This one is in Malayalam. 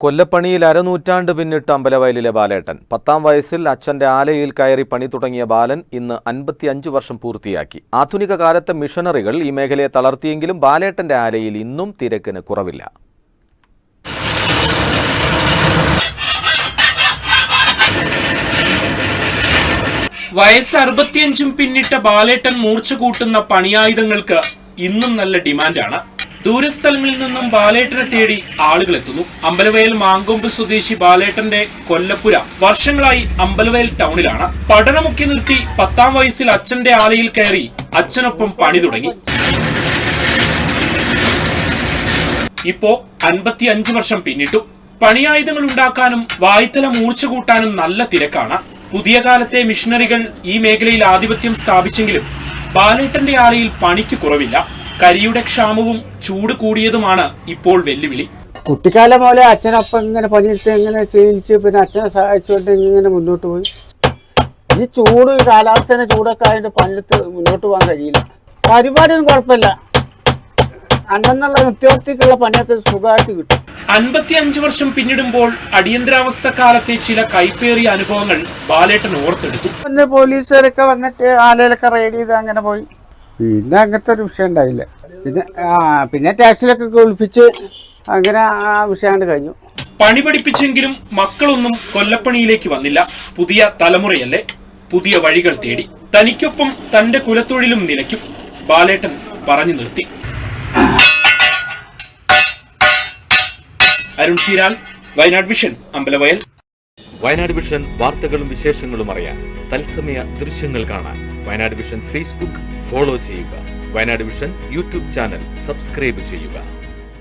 കൊല്ലപ്പണിയിൽ അരനൂറ്റാണ്ട് പിന്നിട്ട് അമ്പലവയലിലെ ബാലേട്ടൻ. 10ാം വയസ്സിൽ അച്ഛന്റെ ആലയിൽ കയറി പണി തുടങ്ങിയ ബാലൻ ഇന്ന് 55 വർഷം പൂർത്തിയാക്കി. ആധുനിക കാലത്തെ മിഷനറികൾ ഈ മേഖലയെ തളർത്തിയെങ്കിലും ബാലേട്ടന്റെ ആലയിൽ ഇന്നും തിരക്കിന് കുറവില്ല. വയസ്സ് 65 പിന്നിട്ട ബാലേട്ടൻ മൂർച്ച കൂട്ടുന്ന പണിയായുധങ്ങൾക്ക് ഇന്നും നല്ല ഡിമാൻഡാണ്. ദൂരസ്ഥലങ്ങളിൽ നിന്നും ബാലേട്ടനെ തേടി ആളുകൾ എത്തുന്നു. അമ്പലവയൽ മാങ്കൊമ്പ് സ്വദേശി ബാലേട്ടന്റെ കൊല്ലപ്പുര വർഷങ്ങളായി അമ്പലവയൽ ടൗണിലാണ്. പഠനമൊക്കെ നിർത്തി 10ാം വയസ്സിൽ അച്ഛന്റെ ആലയിൽ കയറി അച്ഛനൊപ്പം പണി തുടങ്ങി. ഇപ്പോ 55 വർഷം പിന്നിട്ടു. പണിയായുധങ്ങൾ ഉണ്ടാക്കാനും വായ്ത്തല മൂർച്ച കൂട്ടാനും നല്ല തിരക്കാണ്. പുതിയ കാലത്തെ മിഷനറികൾ ഈ മേഖലയിൽ ആധിപത്യം സ്ഥാപിച്ചെങ്കിലും ബാലേട്ടന്റെ ആലയിൽ പണിക്ക് കുറവില്ല. കരിയുടെ ക്ഷാമവും ചൂട് കൂടിയതുമാണ് ഇപ്പോൾ വെല്ലുവിളി. കുട്ടിക്കാലം പോലെ അച്ഛനൊപ്പം ഇങ്ങനെ പണിയെടുത്ത് ഇങ്ങനെ ചെയ്യിച്ച് പിന്നെ അച്ഛനെ സഹായിച്ചുകൊണ്ട് ഇങ്ങനെ മുന്നോട്ട് പോയി. ഈ ചൂട് കാലാവസ്ഥ ചൂടൊക്കെ ആയിട്ട് പണിയെടുത്ത് മുന്നോട്ട് പോകാൻ കഴിയില്ല. പരിപാടിയൊന്നും കുഴപ്പമില്ല. അന്നെന്നുള്ള നിത്യവൃത്തിക്കുള്ള പണിയൊക്കെ സുഖമായിട്ട് കിട്ടും. 55 വർഷം പിന്നിടുമ്പോൾ അടിയന്തരാവസ്ഥ കാലത്തെ ചില കൈപ്പേറിയ അനുഭവങ്ങൾ ബാലേട്ടൻ ഓർത്തെടുത്തു. പിന്നെ പോലീസുകാരൊക്കെ വന്നിട്ട് ആലയിലൊക്കെ റെയ്ഡ് ചെയ്ത് അങ്ങനെ പോയി. പിന്നെ അങ്ങനത്തെ ഒരു വിഷയം ഉണ്ടായില്ല. പിന്നെ ടാക്സിലൊക്കെ ഒളിപ്പിച്ച് അങ്ങനെ ആ വിഷയം കഴിഞ്ഞു. പണി പഠിപ്പിച്ചെങ്കിലും മക്കളൊന്നും കൊല്ലപ്പണിയിലേക്ക് വന്നില്ല. പുതിയ തലമുറയല്ലേ, പുതിയ വഴികൾ തേടി. തനിക്കൊപ്പം തന്റെ കുലത്തൊഴിലും നിലയ്ക്കും ബാലേട്ടൻ പറഞ്ഞു നിർത്തി. അരുൺ ചീരാൽ, വയനാട് വിഷൻ, അമ്പലവയൽ. വയനാട് വിഷൻ വാർത്തകളും വിശേഷങ്ങളും അറിയാൻ തത്സമയ ദൃശ്യങ്ങൾ കാണാൻ വയനാട് വിഷൻ ഫേസ്ബുക്ക് ഫോളോ ചെയ്യുക. Wayanad vision YouTube channel subscribe ചെയ്യുക.